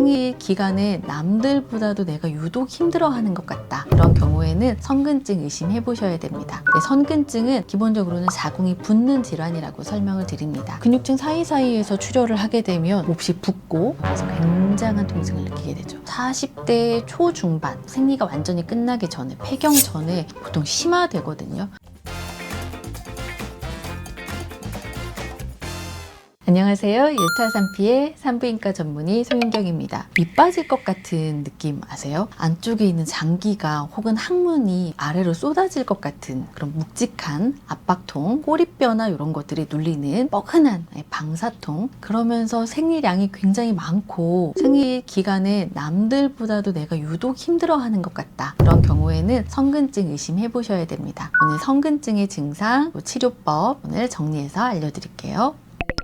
생리 기간에 남들보다도 내가 유독 힘들어하는 것 같다. 이런 경우에는 선근증 의심해 보셔야 됩니다. 선근증은 기본적으로는 자궁이 붓는 질환이라고 설명을 드립니다. 근육층 사이사이에서 출혈을 하게 되면 몹시 붓고 그래서 굉장한 통증을 느끼게 되죠. 40대 초중반 생리가 완전히 끝나기 전에, 폐경 전에 보통 심화되거든요. 안녕하세요. 1타 3피의 산부인과 전문의 송윤경입니다. 밑 빠질 것 같은 느낌 아세요? 안쪽에 있는 장기가 혹은 항문이 아래로 쏟아질 것 같은 그런 묵직한 압박통, 꼬리뼈나 이런 것들이 눌리는 뻐근한 방사통, 그러면서 생리량이 굉장히 많고 생리 기간에 남들보다도 내가 유독 힘들어하는 것 같다. 그런 경우에는 선근증 의심해 보셔야 됩니다. 오늘 선근증의 증상, 치료법 오늘 정리해서 알려드릴게요.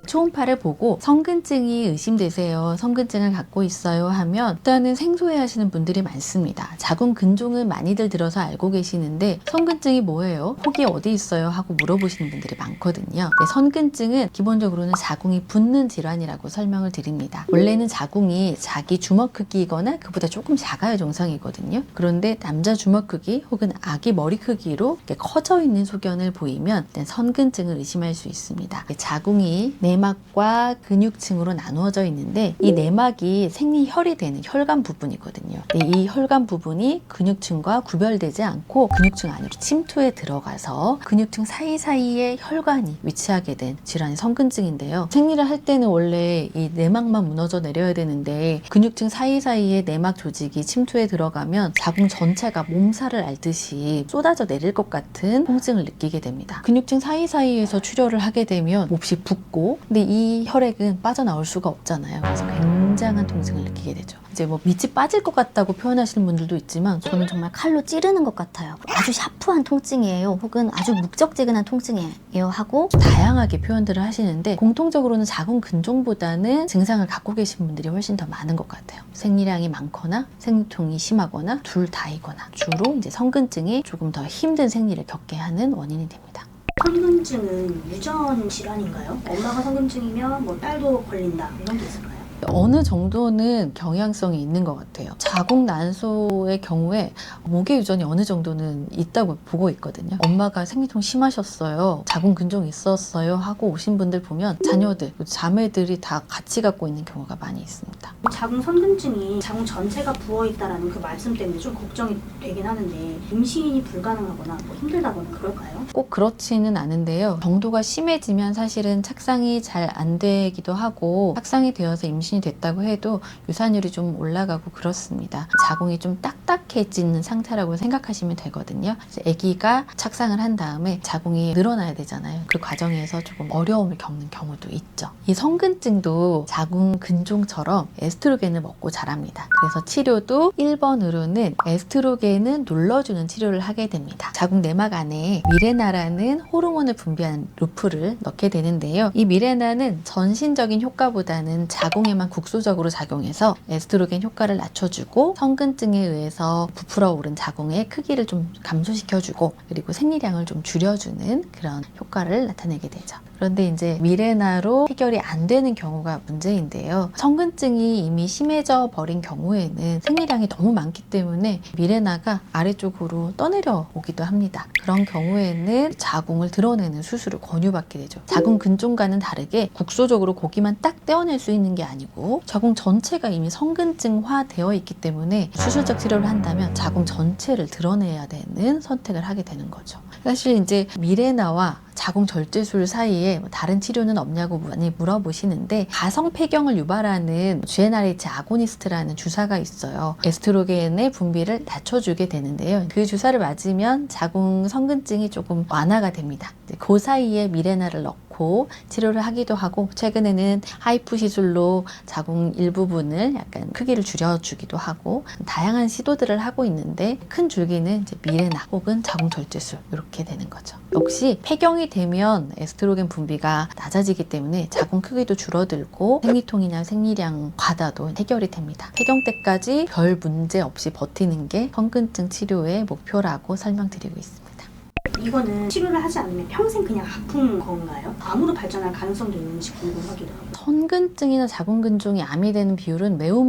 초음파를 보고 선근증이 의심되세요, 선근증을 갖고 있어요 하면 일단은 생소해 하시는 분들이 많습니다. 자궁 근종은 많이들 들어서 알고 계시는데 선근증이 뭐예요? 혹이 어디 있어요? 하고 물어보시는 분들이 많거든요. 선근증은 기본적으로는 자궁이 붓는 질환이라고 설명을 드립니다. 원래는 자궁이 자기 주먹 크기이거나 그보다 조금 작아야 정상이거든요. 그런데 남자 주먹 크기 혹은 아기 머리 크기로 이렇게 커져 있는 소견을 보이면 일단 선근증을 의심할 수 있습니다. 자궁이 내막과 근육층으로 나누어져 있는데 이 내막이 생리혈이 되는 혈관 부분이거든요. 이 혈관 부분이 근육층과 구별되지 않고 근육층 안으로 침투해 들어가서 근육층 사이사이에 혈관이 위치하게 된 질환이 선근증인데요. 생리를 할 때는 원래 이 내막만 무너져 내려야 되는데 근육층 사이사이에 내막 조직이 침투해 들어가면 자궁 전체가 몸살을 앓듯이 쏟아져 내릴 것 같은 통증을 느끼게 됩니다. 근육층 사이사이에서 출혈을 하게 되면 몹시 붓고, 근데 이 혈액은 빠져나올 수가 없잖아요. 그래서 굉장한 통증을 느끼게 되죠. 이제 뭐 밑이 빠질 것 같다고 표현하시는 분들도 있지만 저는 정말 칼로 찌르는 것 같아요. 아주 샤프한 통증이에요. 혹은 아주 묵적지근한 통증이에요 하고 다양하게 표현들을 하시는데 공통적으로는 자궁 근종보다는 증상을 갖고 계신 분들이 훨씬 더 많은 것 같아요. 생리량이 많거나 생리통이 심하거나 둘 다이거나 주로 이제 선근증이 조금 더 힘든 생리를 겪게 하는 원인이 됩니다. 선근증은 유전 질환인가요? 엄마가 선근증이면 뭐 딸도 걸린다 이런 게 있을까요? 어느 정도는 경향성이 있는 것 같아요. 자궁 난소의 경우에 모계 유전이 어느 정도는 있다고 보고 있거든요. 엄마가 생리통 심하셨어요, 자궁 근종 있었어요 하고 오신 분들 보면 자녀들, 자매들이 다 같이 갖고 있는 경우가 많이 있습니다. 자궁 선근증이 자궁 전체가 부어있다라는 그 말씀 때문에 좀 걱정이 되긴 하는데 임신이 불가능하거나 뭐 힘들다거나 그럴까요? 꼭 그렇지는 않은데요. 정도가 심해지면 사실은 착상이 잘 안 되기도 하고 착상이 되어서 임신이 됐다고 해도 유산율이 좀 올라가고 그렇습니다. 자궁이 좀 딱딱해지는 상태라고 생각하시면 되거든요. 아기가 착상을 한 다음에 자궁이 늘어나야 되잖아요. 그 과정에서 조금 어려움을 겪는 경우도 있죠. 이 선근증도 자궁 근종처럼 에스트로겐을 먹고 자랍니다. 그래서 치료도 1번으로는 에스트로겐을 눌러주는 치료를 하게 됩니다. 자궁 내막 안에 미레나라는 호르몬을 분비하는 루프를 넣게 되는데요. 이 미레나는 전신적인 효과보다는 자궁에만 국소적으로 작용해서 에스트로겐 효과를 낮춰주고 선근증에 의해서 부풀어 오른 자궁의 크기를 좀 감소시켜주고 그리고 생리량을 좀 줄여주는 그런 효과를 나타내게 되죠. 그런데 이제 미레나로 해결이 안 되는 경우가 문제인데요. 선근증이 이미 심해져 버린 경우에는 생리량이 너무 많기 때문에 미레나가 아래쪽으로 떠내려 오기도 합니다. 그런 경우에는 자궁을 드러내는 수술을 권유받게 되죠. 자궁 근종과는 다르게 국소적으로 고기만 딱 떼어낼 수 있는 게 아니고 자궁 전체가 이미 선근증화 되어 있기 때문에 수술적 치료를 한다면 자궁 전체를 드러내야 되는 선택을 하게 되는 거죠. 사실 이제 미레나와 자궁 절제술 사이에 다른 치료는 없냐고 많이 물어보시는데 가성 폐경을 유발하는 GnRH 아고니스트라는 주사가 있어요. 에스트로겐의 분비를 낮춰주게 되는데요. 그 주사를 맞으면 자궁 선근증이 조금 완화가 됩니다. 그 사이에 미레나를 넣고 치료를 하기도 하고 최근에는 하이프 시술로 자궁 일부분을 약간 크기를 줄여주기도 하고 다양한 시도들을 하고 있는데 큰 줄기는 이제 미레나 혹은 자궁 절제술 이렇게 되는 거죠. 역시 폐경이 되면 에스트로겐 분비가 낮아지기 때문에 자궁 크기도 줄어들고 생리통이나 생리량 과다도 해결이 됩니다. 폐경 때까지 별 문제 없이 버티는 게 선근증 치료의 목표라고 설명드리고 있습니다. 이거는 치료를 하지 않으면 평생 그냥 아픈 건가요? 암으로 발전할 가능성도 있는지 궁금하기도 하고. 선근증이나 자궁근종이 암이 되는 비율은 매우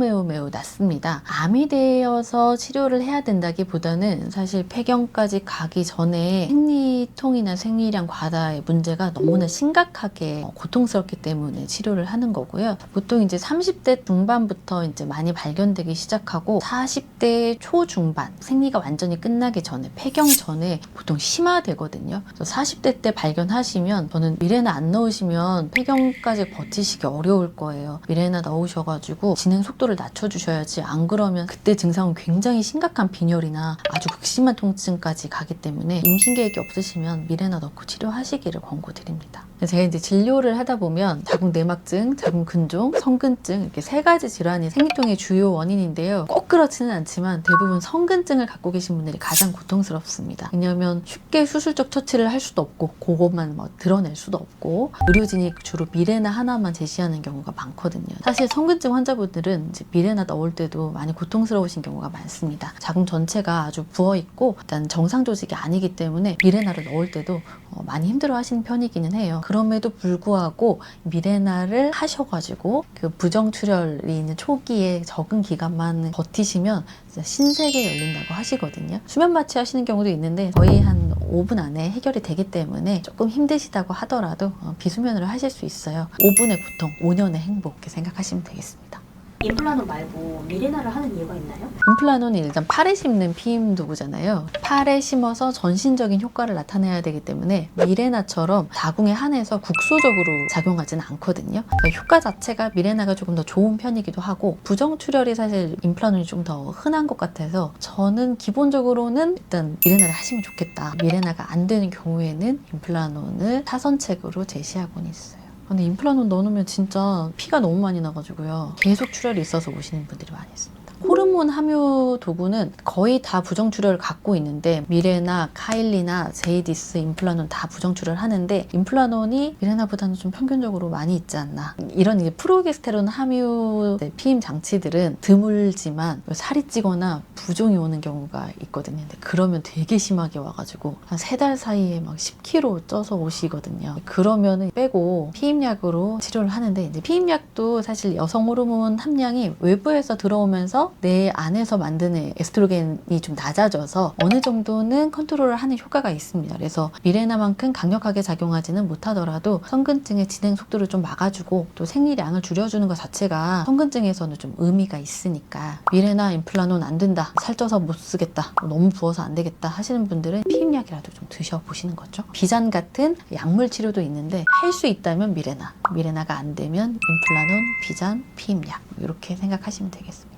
낮습니다. 암이 되어서 치료를 해야 된다기보다는 사실 폐경까지 가기 전에 생리통이나 생리량 과다의 문제가 너무나 심각하게 고통스럽기 때문에 치료를 하는 거고요. 보통 이제 30대 중반부터 이제 많이 발견되기 시작하고 40대 초중반 생리가 완전히 끝나기 전에 폐경 전에 보통 심화되거든요. 그래서 40대 때 발견하시면 저는 미레나 안 넣으시면 폐경까지 버티시기 어려울 거예요. 미레나 넣으셔가지고 진행 속도를 낮춰주셔야지 안 그러면 그때 증상은 굉장히 심각한 빈혈이나 아주 극심한 통증까지 가기 때문에 임신 계획이 없으시면 미레나 넣고 치료하시기를 권고드립니다. 제가 이제 진료를 하다 보면 자궁내막증, 자궁근종, 성근증 이렇게 세 가지 질환이 생리통의 주요 원인인데요. 꼭 그렇지는 않지만 대부분 성근증을 갖고 계신 분들이 가장 고통스럽습니다. 왜냐하면 쉽게 수술적 처치를 할 수도 없고 그것만 드러낼 수도 없고 의료진이 주로 미레나 하나만 제시하는 경우가 많거든요. 사실 성근증 환자분들은 이제 미레나 넣을 때도 많이 고통스러우신 경우가 많습니다. 자궁 전체가 아주 부어있고 일단 정상 조직이 아니기 때문에 미레나를 넣을 때도 많이 힘들어 하시는 편이기는 해요. 그럼에도 불구하고 미레나를 하셔가지고 그 부정출혈이 있는 초기에 적은 기간만 버티시면 진짜 신세계 열린다고 하시거든요. 수면 마취 하시는 경우도 있는데 거의 한 5분 안에 해결이 되기 때문에 조금 힘드시다고 하더라도 비수면으로 하실 수 있어요. 5분의 고통, 5년의 행복 이렇게 생각하시면 되겠습니다. 임플란트 말고 미레나를 하는 이유가 있나요? 임플란트는 일단 팔에 심는 피임 도구잖아요. 팔에 심어서 전신적인 효과를 나타내야 되기 때문에 미레나처럼 자궁에 한해서 국소적으로 작용하지는 않거든요. 그러니까 효과 자체가 미레나가 조금 더 좋은 편이기도 하고 부정출혈이 사실 임플란트는 좀 더 흔한 것 같아서 저는 기본적으로는 일단 미레나를 하시면 좋겠다. 미레나가 안 되는 경우에는 임플란트를 타선책으로 제시하고는 있어요. 근데 임플란트 넣어놓으면 진짜 피가 너무 많이 나가지고요. 계속 출혈이 있어서 오시는 분들이 많이 있습니다. 호르몬 함유 도구는 거의 다 부정출혈을 갖고 있는데 미레나, 카일리나, 제이디스, 임플라논 다 부정출혈을 하는데 임플라논이 미레나보다는 좀 평균적으로 많이 있지 않나. 이런 이제 프로게스테론 함유 피임 장치들은 드물지만 살이 찌거나 부종이 오는 경우가 있거든요. 근데 그러면 되게 심하게 와가지고 한 3달 사이에 막 10kg 쪄서 오시거든요. 그러면은 빼고 피임약으로 치료를 하는데 이제 피임약도 사실 여성 호르몬 함량이 외부에서 들어오면서 내 안에서 만드는 에스트로겐이 좀 낮아져서 어느 정도는 컨트롤을 하는 효과가 있습니다. 그래서 미레나만큼 강력하게 작용하지는 못하더라도 성근증의 진행 속도를 좀 막아주고 또 생리량을 줄여주는 것 자체가 성근증에서는 좀 의미가 있으니까 미레나, 임플라논 안 된다, 살쪄서 못 쓰겠다, 너무 부어서 안 되겠다 하시는 분들은 피임약이라도 좀 드셔보시는 거죠. 비잔 같은 약물 치료도 있는데 할 수 있다면 미레나, 미레나가 안 되면 임플라논, 비잔, 피임약 이렇게 생각하시면 되겠습니다.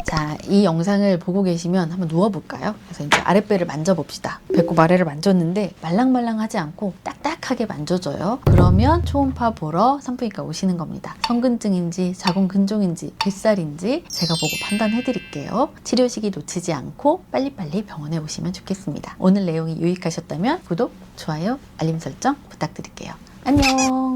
자, 이 영상을 보고 계시면 한번 누워볼까요? 그래서 이제 아랫배를 만져봅시다. 배꼽 아래를 만졌는데 말랑말랑하지 않고 딱딱하게 만져줘요. 그러면 초음파 보러 산부인과 오시는 겁니다. 성근증인지 자궁근종인지 뱃살인지 제가 보고 판단해드릴게요. 치료 시기 놓치지 않고 빨리빨리 병원에 오시면 좋겠습니다. 오늘 내용이 유익하셨다면 구독, 좋아요, 알림 설정 부탁드릴게요. 안녕.